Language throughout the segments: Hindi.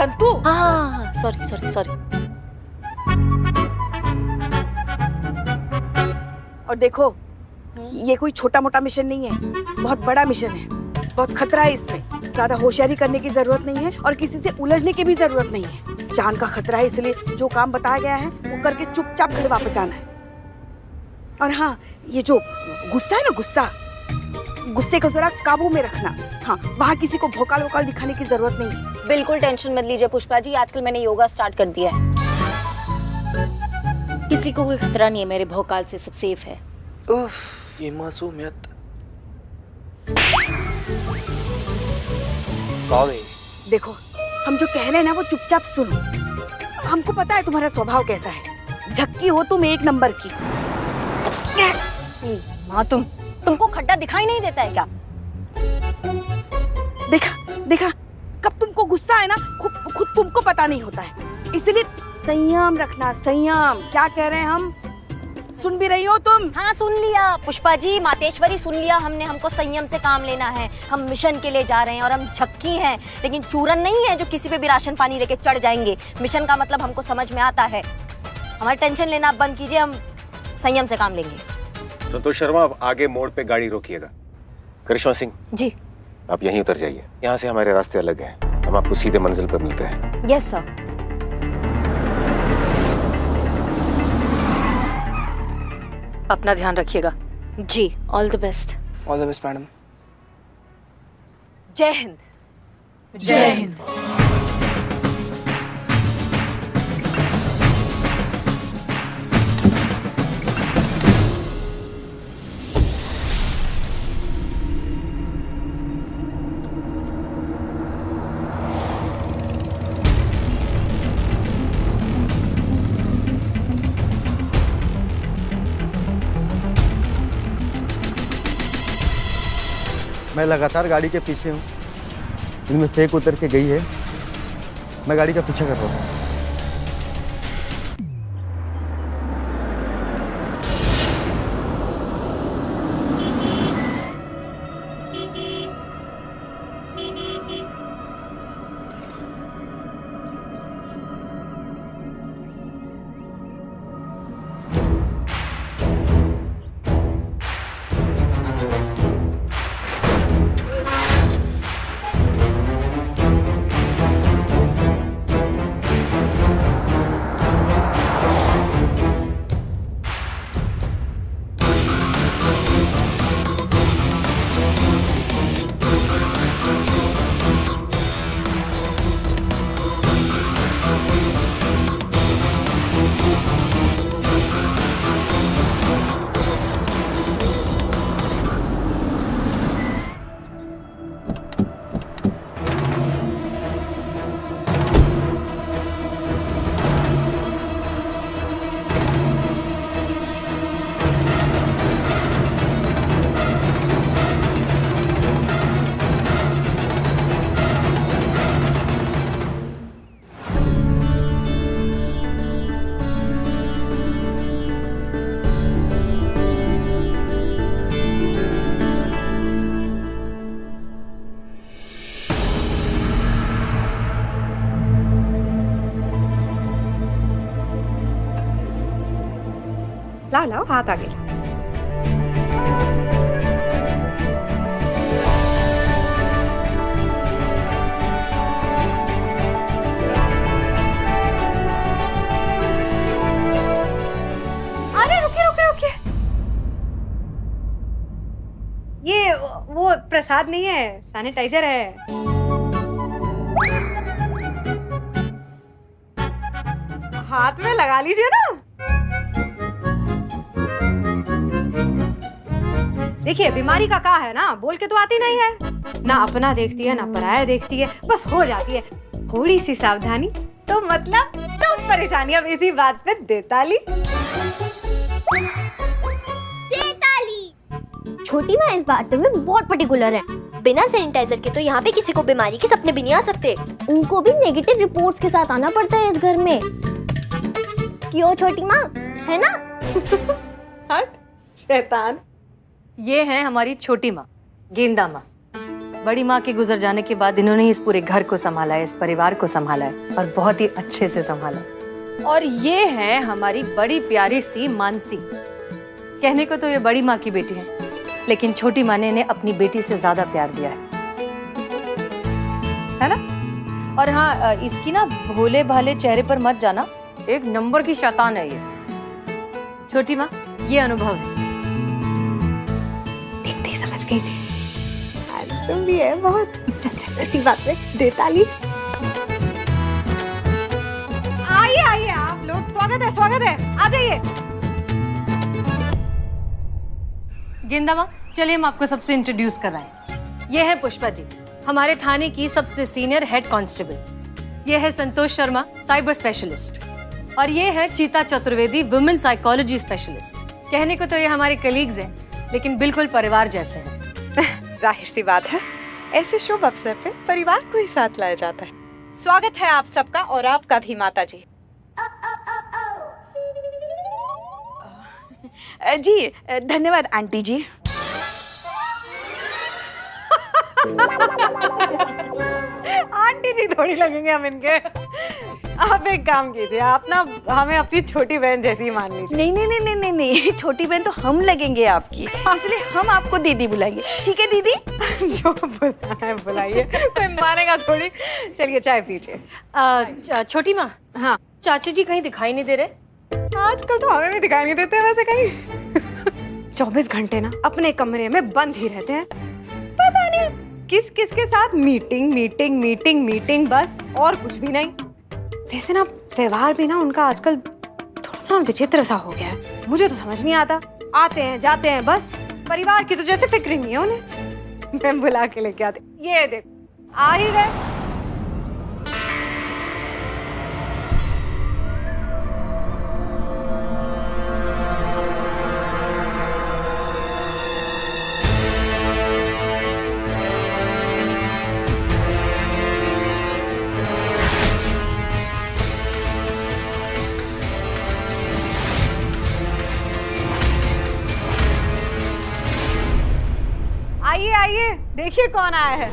संतू। हाँ, सॉरी सॉरी सॉरी। और देखो, ये कोई छोटा मोटा मिशन नहीं है, बहुत बड़ा मिशन है, बहुत खतरा है इसमें। ज्यादा होशियारी करने की जरूरत नहीं है और किसी से उलझने की भी जरूरत नहीं है। जान का खतरा है, इसलिए जो काम बताया गया है वो करके चुपचाप घर वापस आना है। और हाँ, ये जो गुस्सा है ना, गुस्से को जरा काबू में रखना। हाँ, वहाँ किसी को भौकाल वोकाल दिखाने की जरूरत नहीं है। बिल्कुल टेंशन मत लीजिए पुष्पा जी, आजकल मैंने योगा स्टार्ट कर दिया है। किसी को कोई खतरा नहीं है, मेरे भौकाल से सब सेफ है। उफ, ये मासूमियत। सॉरी। देखो, हम जो कह रहे हैं ना वो चुपचाप सुनो। हमको पता है तुम्हारा स्वभाव कैसा है, झक्की हो तुम एक नंबर की। माँ तुमको खड्डा दिखाई नहीं देता है क्या? देखा, कब तुमको गुस्सा है ना, खुद तुमको पता नहीं होता है, इसलिए संयम रखना, संयम। क्या कह रहे हैं हम, सुन भी रही हो तुम? हाँ सुन लिया पुष्पा जी, मातेश्वरी सुन लिया हमने। हमको संयम से काम लेना है, हम मिशन के लिए जा रहे हैं और हम झक्की हैं, लेकिन चूरन नहीं है जो किसी पे भी राशन पानी लेके चढ़ जाएंगे। मिशन का मतलब हमको समझ में आता है। हमारी टेंशन लेना आप बंद कीजिए, हम संयम से काम लेंगे। संतोष शर्मा, आप आगे मोड़ पे गाड़ी रोकिएगा। करिश्मा सिंह जी। आप यहीं उतर जाइए, यहाँ से हमारे रास्ते अलग हैं, हम आपको सीधे मंजिल पर मिलते हैं। Yes sir. अपना ध्यान रखिएगा। जी। All the best. All the best madam. जय हिंद। जय हिंद। मैं लगातार गाड़ी के पीछे हूँ, इनमें से एक उतर के गई है, मैं गाड़ी का पीछा कर रहा हूँ। लाओ हाथ आगे। अरे रुकिए, ये वो प्रसाद नहीं है, सैनिटाइजर है। हाथ में लगा लीजिए ना। देखिए बीमारी का क्या है ना, बोल के तो आती नहीं है, ना अपना देखती है ना पराया देखती है, बस हो जाती है। थोड़ी सी सावधानी तो मतलब तो परेशानियां इसी बात पे देताली। छोटी माँ इस बात में बहुत पर्टिकुलर है। बिना सैनिटाइजर के तो यहाँ पे किसी को बीमारी के सपने भी नहीं आ सकते। उनको भी नेगेटिव रिपोर्ट्स के साथ आना पड़ता है इस घर में। क्यों छोटी माँ, है ना? हट शैतान। ये है हमारी छोटी माँ, गेंदा माँ। बड़ी माँ के गुजर जाने के बाद इन्होंने इस पूरे घर को संभाला है, इस परिवार को संभाला है और बहुत ही अच्छे से संभाला है। और ये है हमारी बड़ी प्यारी सी मानसी। कहने को तो ये बड़ी माँ की बेटी है, लेकिन छोटी माँ ने इन्हें अपनी बेटी से ज्यादा प्यार दिया है ना? और हाँ, इसकी ना भोले भाले चेहरे पर मत जाना, एक नंबर की शैतान है ये। छोटी माँ, ये अनुभव है। देखते ही समझ गई थी। हैंडसम भी है बहुत। चल ऐसी बात में दे ताली। आइए आइए आप लोग, स्वागत है, आ जाइए। गेंदा माँ, चलिए हम आपको सबसे इंट्रोड्यूस कराएं। ये है पुष्पा जी, हमारे थाने की सबसे सीनियर हेड कांस्टेबल। ये है संतोष शर्मा, साइबर स्पेशलिस्ट। और ये है चीता चतुर्वेदी, वुमेन साइकोलॉजी स्पेशलिस्ट। कहने को तो ये हमारे कलीग्स हैं, लेकिन बिल्कुल परिवार जैसे हैं। जाहिर सी बात है, ऐसे शुभ अवसर पे परिवार को ही साथ लाया जाता है। स्वागत है आप सबका, और आपका भी माता जी। जी धन्यवाद आंटी जी। आंटी जी थोड़ी लगेंगे हम इनके। आप एक काम कीजिए, आप ना हमें अपनी छोटी बहन जैसी ही मान लीजिए। नहीं नहीं नहीं नहीं नहीं नहीं, छोटी बहन तो हम लगेंगे आपकी, इसलिए हम आपको दीदी बुलाएंगे। ठीक है दीदी? जो बुलाना है बुलाइए, कोई मानेगा थोड़ी। चलिए चाय पीजिए। छोटी माँ, हाँ, चाची जी कहीं दिखाई नहीं दे रहे? आजकल तो हमें भी दिखाई नहीं देते वैसे कहीं। 24 घंटे ना अपने कमरे में बंद ही रहते हैं। पता नहीं किस किस के साथ मीटिंग मीटिंग मीटिंग मीटिंग, बस और कुछ भी नहीं। वैसे ना व्यवहार भी ना उनका आजकल थोड़ा सा विचित्र सा हो गया है। मुझे तो समझ नहीं आता, आते हैं जाते हैं बस, परिवार की तो जैसे फिक्र ही नहीं है उन्हें। मैं बुला के लेके आते। ये देख, आ ही गए। आइए आइए, देखिए कौन आया है।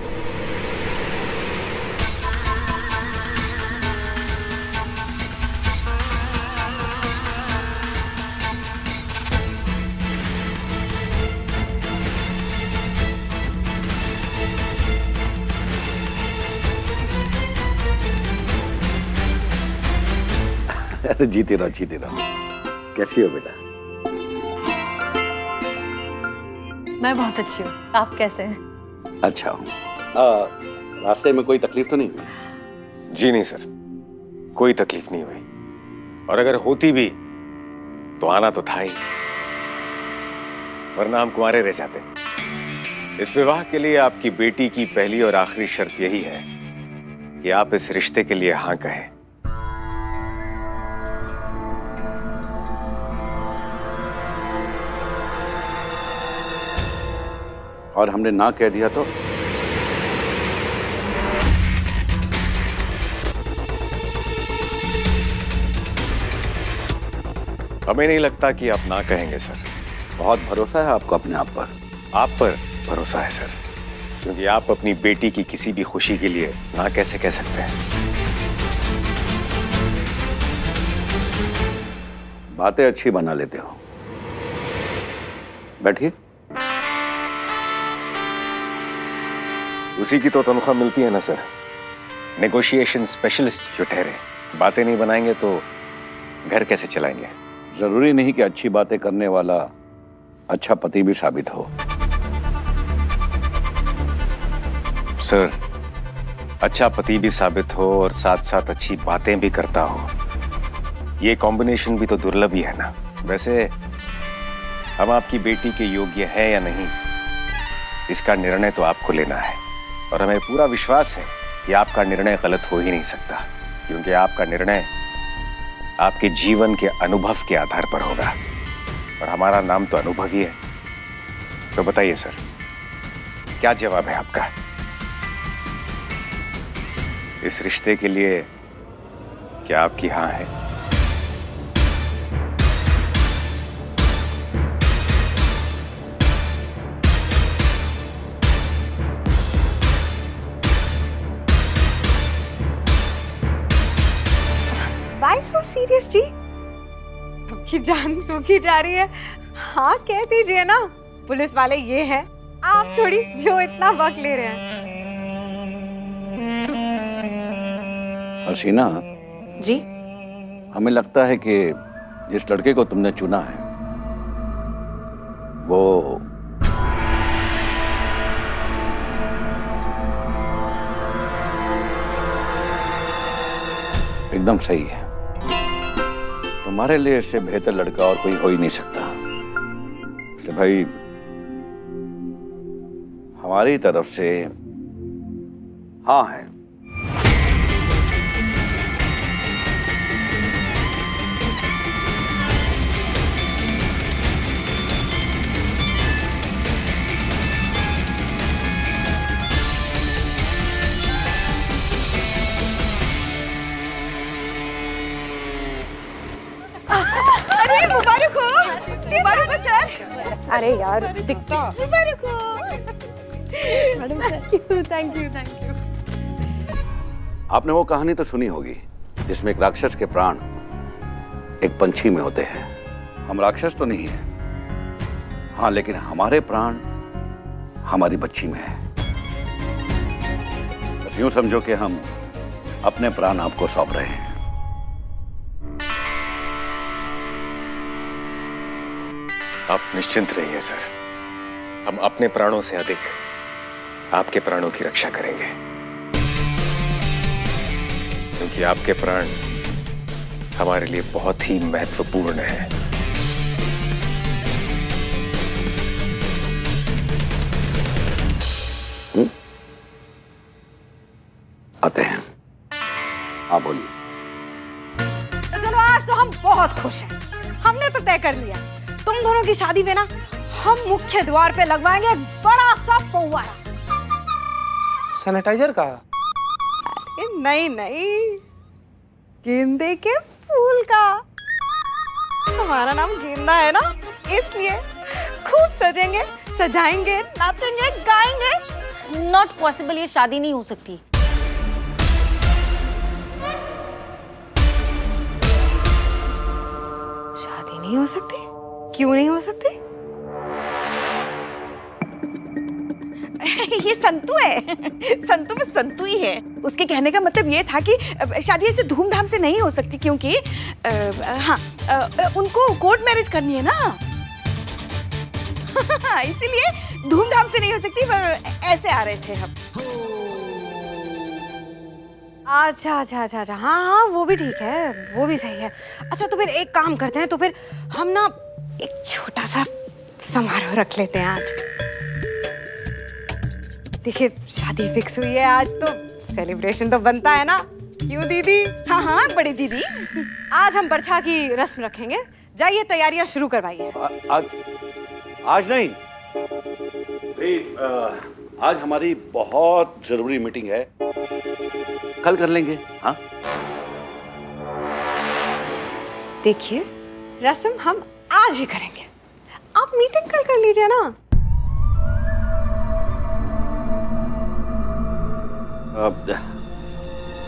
जीते रहो जीते रहो। कैसी हो बेटा? मैं बहुत अच्छी हूँ, आप कैसे हैं? अच्छा हूँ। रास्ते में कोई तकलीफ तो नहीं हुई? जी नहीं सर, कोई तकलीफ नहीं हुई, और अगर होती भी तो आना तो था ही, वरना हम कुंवारे रह जाते। इस विवाह के लिए आपकी बेटी की पहली और आखिरी शर्त यही है कि आप इस रिश्ते के लिए हाँ कहें। और हमने ना कह दिया तो? हमें नहीं लगता कि आप ना कहेंगे सर। बहुत भरोसा है आपको अपने आप पर? आप पर भरोसा है सर, क्योंकि आप अपनी बेटी की किसी भी खुशी के लिए ना कैसे कह सकते हैं। बातें अच्छी बना लेते हो। बैठिए। उसी की तो तनख्वाह मिलती है ना सर, नेगोशिएशन स्पेशलिस्ट जो ठहरे। बातें नहीं बनाएंगे तो घर कैसे चलाएंगे? जरूरी नहीं कि अच्छी बातें करने वाला अच्छा पति भी साबित हो। सर, अच्छा पति भी साबित हो और साथ साथ अच्छी बातें भी करता हो, ये कॉम्बिनेशन भी तो दुर्लभ ही है ना। वैसे हम आपकी बेटी के योग्य है या नहीं, इसका निर्णय तो आपको लेना है, और हमें पूरा विश्वास है कि आपका निर्णय गलत हो ही नहीं सकता, क्योंकि आपका निर्णय आपके जीवन के अनुभव के आधार पर होगा, और हमारा नाम तो अनुभव ही है। तो बताइए सर, क्या जवाब है आपका? इस रिश्ते के लिए क्या आपकी हाँ है? सीरियस जी? आपकी जान सूखी जा रही है। हाँ कह दीजिए ना, पुलिस वाले ये हैं, आप थोड़ी जो इतना वक्त ले रहे हैं। हसीना, जी हमें लगता है कि जिस लड़के को तुमने चुना है वो एकदम सही है। तुम्हारे लिए इससे बेहतर लड़का और कोई हो ही नहीं सकता। इसलिए भाई हमारी तरफ से हाँ है। अरे मुबारक हो सर। अरे यार दिखता। मुबारक हो थैंक यू। आपने वो कहानी तो सुनी होगी जिसमें एक राक्षस के प्राण एक पंछी में होते हैं। हम राक्षस तो नहीं है, हाँ, लेकिन हमारे प्राण हमारी बच्ची में है। बस यूं समझो कि हम अपने प्राण आपको सौंप रहे हैं। आप निश्चिंत रहिए सर, हम अपने प्राणों से अधिक आपके प्राणों की रक्षा करेंगे, क्योंकि आपके प्राण हमारे लिए बहुत ही महत्वपूर्ण है। आते हैं, हाँ बोलिए। चलो आज तो हम बहुत खुश हैं। हमने तो तय कर लिया, तुम दोनों की शादी में ना हम मुख्य द्वार पे लगवाएंगे एक बड़ा सा फव्वारा। सैनिटाइजर का? नहीं, गेंदे के फूल का। हमारा नाम गेंदा है ना, इसलिए खूब सजेंगे, सजाएंगे, नाचेंगे, गाएंगे। नॉट पॉसिबल, ये शादी नहीं हो सकती। शादी नहीं हो सकती? क्यों नहीं हो सकती? ये संतू है। संतू में संतू ही है। उसके कहने का मतलब ये था कि शादी ऐसे धूमधाम से नहीं हो सकती, क्योंकि उनको कोर्ट मैरिज करनी है ना। इसीलिए धूमधाम से नहीं हो सकती। ऐसे आ रहे थे हम। अच्छा। हाँ वो भी ठीक है, वो भी सही है। अच्छा तो फिर एक काम करते हैं, तो फिर हम ना एक छोटा सा समारोह रख लेते हैं आज। देखिए शादी फिक्स हुई है आज, तो सेलिब्रेशन तो बनता है ना, क्यों दीदी? हाँ बड़ी दीदी। आज हम बरछा की रस्म रखेंगे। जाइए तैयारियां शुरू करवाइए। आज नहीं भाई, आज हमारी बहुत जरूरी मीटिंग है, कल कर लेंगे। हाँ देखिए रस्म हम आज ही करेंगे, आप मीटिंग कल कर लीजिए ना।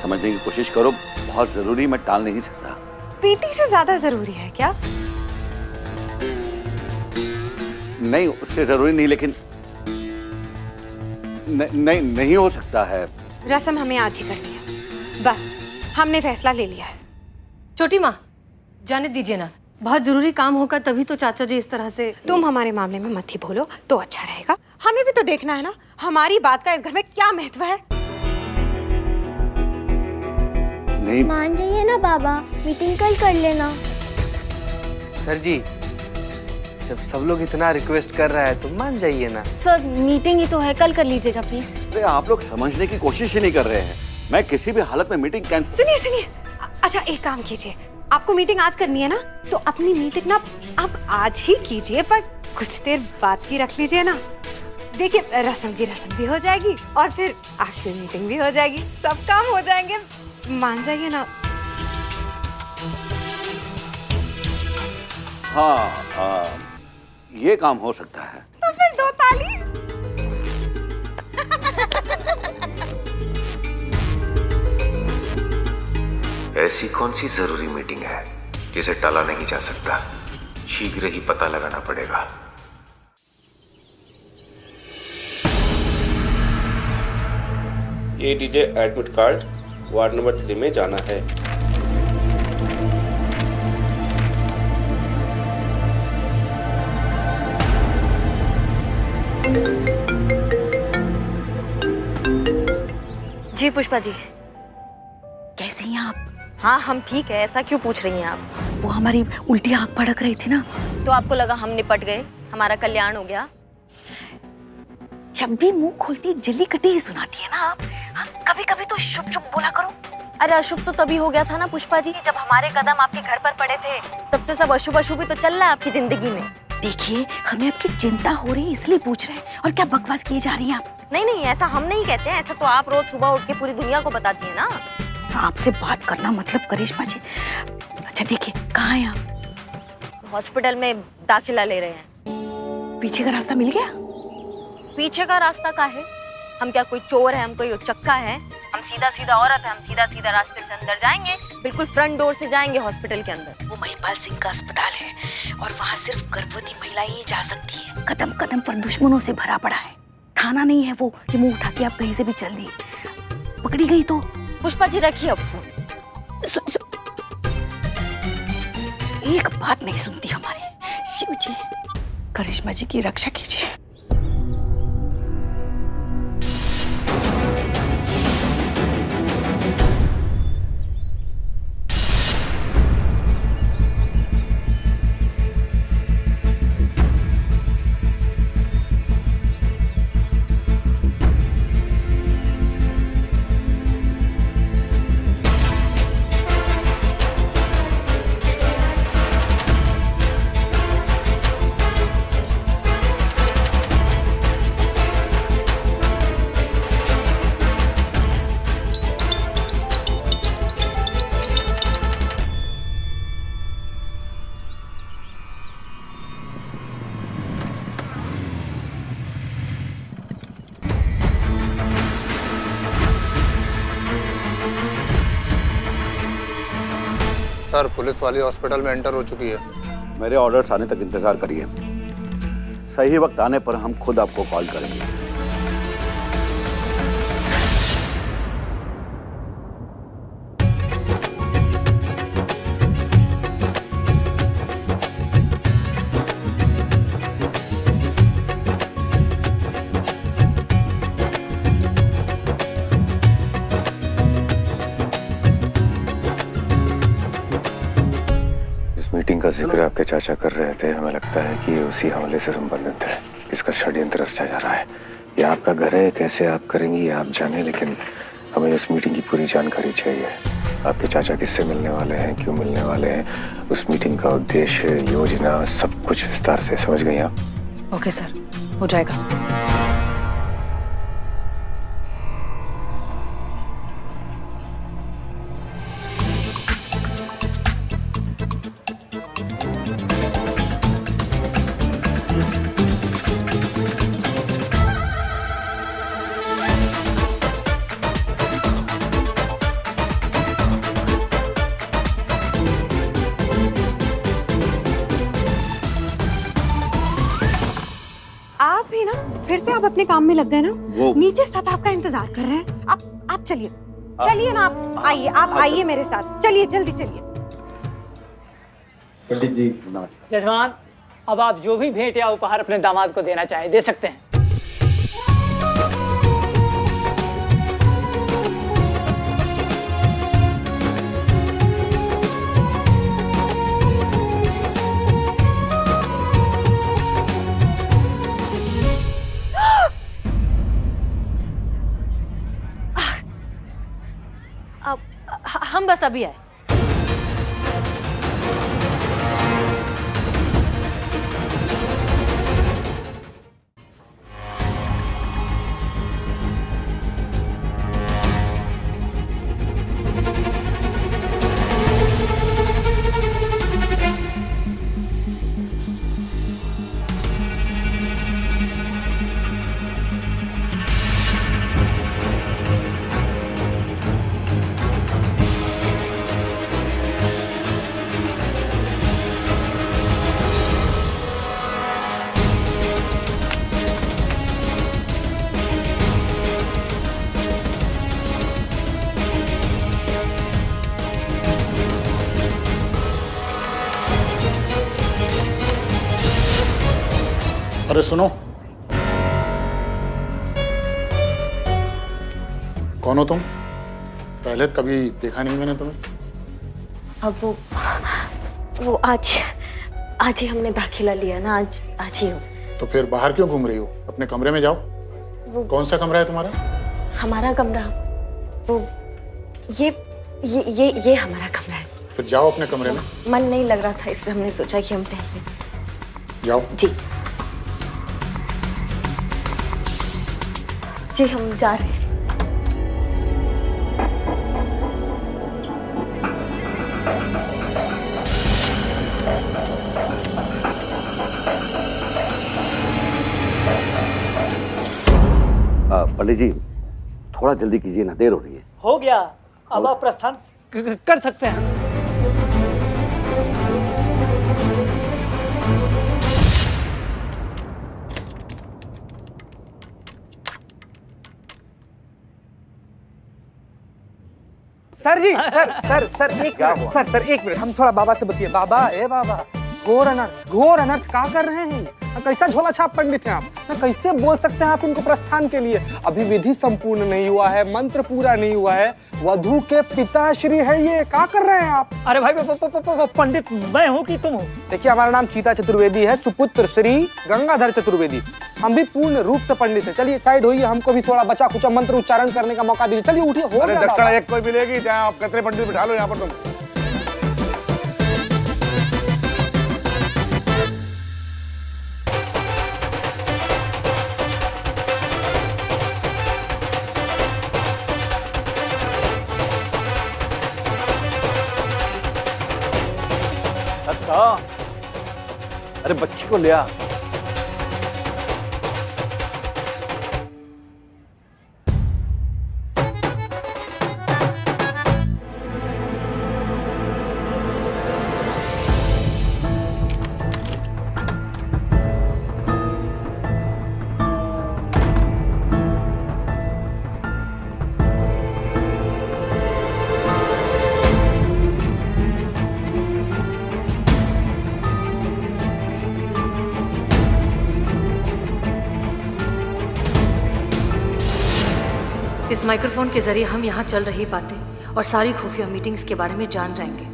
समझने की कोशिश करो, बहुत जरूरी, मैं टाल नहीं सकता। बेटी से ज्यादा जरूरी है क्या? नहीं, उससे जरूरी नहीं, लेकिन नहीं हो सकता है। रस्म हमें आज ही करनी है, बस हमने फैसला ले लिया है। छोटी माँ जाने दीजिए ना, बहुत जरूरी काम होगा तभी तो चाचा जी इस तरह से। तुम हमारे मामले में मत ही बोलो तो अच्छा रहेगा। हमें भी तो देखना है ना हमारी बात का इस घर में क्या महत्व है। नहीं मान जाइए ना बाबा, मीटिंग कल कर लेना। सर जी, जब सब लोग इतना रिक्वेस्ट कर रहा है तो मान जाइए ना। सर मीटिंग ही तो है, कल कर लीजिएगा प्लीज। अरे आप लोग समझने की कोशिश ही नहीं कर रहे हैं। मैं किसी भी हालत में मीटिंग कैंसिल। सुनिए अच्छा एक काम कीजिए, आपको मीटिंग आज करनी है ना, तो अपनी मीटिंग ना आप आज ही कीजिए, पर कुछ देर बाद की रख लीजिए ना। देखिए रस्म की रस्म भी हो जाएगी और फिर आपकी मीटिंग भी हो जाएगी, सब काम हो जाएंगे। मान जाइए ना। हाँ, ये काम हो सकता है। तो फिर 2 ताली। ऐसी कौन सी जरूरी मीटिंग है जिसे टाला नहीं जा सकता। शीघ्र ही पता लगाना पड़ेगा। ये DJ admit card ward number 3 में जाना है। जी पुष्पा जी। कैसे हैं आप? हाँ हम ठीक है, ऐसा क्यों पूछ रही हैं आप? वो हमारी उल्टी आंख भड़क रही थी ना, तो आपको लगा हम निपट गए, हमारा कल्याण हो गया? जब भी मुंह खोलती जली कटी ही सुनाती है ना आप। कभी कभी तो शुभ शुभ बोला करो। अरे अशुभ तो तभी हो गया था ना पुष्पा जी, जब हमारे कदम आपके घर पर पड़े थे। तब से सब अशुभ अशुभ ही तो चल रहा है आपकी जिंदगी में। देखिए, हमें आपकी चिंता हो रही है इसलिए पूछ रहे हैं। और क्या बकवास किए जा रही हैं आप? नहीं नहीं, ऐसा हम नहीं कहते हैं, ऐसा तो आप रोज सुबह उठ के पूरी दुनिया को बताती है ना। आपसे बात करना मतलब करिश्मा जी। अच्छा देखिए, कहाँ हैं आप? हॉस्पिटल में दाखिला ले रहे हैं। पीछे का रास्ता मिल गया? पीछे का रास्ता का है? हम क्या कोई चोर है, हम कोई उचक्का है? हम सीधा सीधा औरत है, हम सीधा सीधा रास्ते से अंदर जाएंगे, बिल्कुल फ्रंट डोर से जाएंगे हॉस्पिटल के अंदर। वो महिपाल सिंह का अस्पताल है और वहाँ सिर्फ गर्भवती महिलाएं ही जा सकती है। कदम कदम पर दुश्मनों से भरा पड़ा है। थाना नहीं है वो कि मुंह उठा के आप कहीं से भी चल दी। पकड़ी गई तो पुष्पा जी रखिए अब फोन। एक बात नहीं सुनती हमारी। शिव जी, करिश्मा जी की रक्षा कीजिए। सर, पुलिस वाली हॉस्पिटल में एंटर हो चुकी है। मेरे ऑर्डर्स आने तक इंतजार करिए। सही वक्त आने पर हम खुद आपको कॉल करेंगे। मीटिंग का जिक्र आपके चाचा कर रहे थे। हमें लगता है कि ये उसी हमले से संबंधित है। इसका षड्यंत्र रचा जा रहा है। ये आपका घर है, कैसे आप करेंगी ये आप जाने, लेकिन हमें इस मीटिंग की पूरी जानकारी चाहिए। आपके चाचा किससे मिलने वाले हैं, क्यों मिलने वाले हैं, उस मीटिंग का उद्देश्य, योजना, सब कुछ विस्तार से। समझ गई आप? ओके सर, हो जाएगा। आप भी ना फिर से आप अपने काम में लग गए ना। वो नीचे सब आपका इंतजार कर रहे हैं। आप चलिए चलिए ना, आप आइए, आप आइए मेरे साथ, चलिए जल्दी चलिए। पंडित जी जजमान, अब आप जो भी भेंट या उपहार अपने दामाद को देना चाहें दे सकते हैं। हम बस अभी आए। अरे सुनो, कौन हो तुम? पहले कभी देखा नहीं मैंने तुम्हें। अब वो आज ही हमने दाखिला लिया ना, आज ही हो। तो फिर बाहर क्यों घूम रही हो? अपने कमरे में जाओ। कौन सा कमरा है तुम्हारा? हमारा कमरा, वो ये हमारा कमरा है। फिर जाओ अपने कमरे में। मन नहीं लग रहा था, इसलिए हमने सोचा कि हम टहल लें। जाओ। जी हम जा रहे हैं। पंडित जी, थोड़ा जल्दी कीजिए ना, देर हो रही है। हो गया, अब आप प्रस्थान कर सकते हैं। सर जी, सर एक मिनट, सर एक मिनट, हम थोड़ा बाबा से बतिए। बाबा, ए बाबा, घोर अनर्थ क्या कर रहे हैं? कैसा झोला छाप पंडित हैं आप? कैसे बोल सकते हैं आप इनको प्रस्थान के लिए? अभी विधि संपूर्ण नहीं हुआ है, मंत्र पूरा नहीं हुआ है, वधू के पिताश्री है ये, क्या कर रहे हैं आप? अरे भाई पंडित मैं हूँ कि तुम हो? देखिए, हमारा नाम चीता चतुर्वेदी है, सुपुत्र श्री गंगाधर चतुर्वेदी। हम भी पूर्ण रूप से पंडित हैं। चलिए साइड होइए, हमको भी थोड़ा बचा खुचा मंत्र उच्चारण करने का मौका दीजिए। चलिए उठिए। अरे दक्षिणा एक कोई मिलेगी, चाहे आप कितने पंडित बिठा लो यहाँ पर तुम। अरे बच्ची को ले आ। इस माइक्रोफोन के जरिए हम यहाँ चल रही बातें और सारी खुफिया मीटिंग्स के बारे में जान जाएंगे।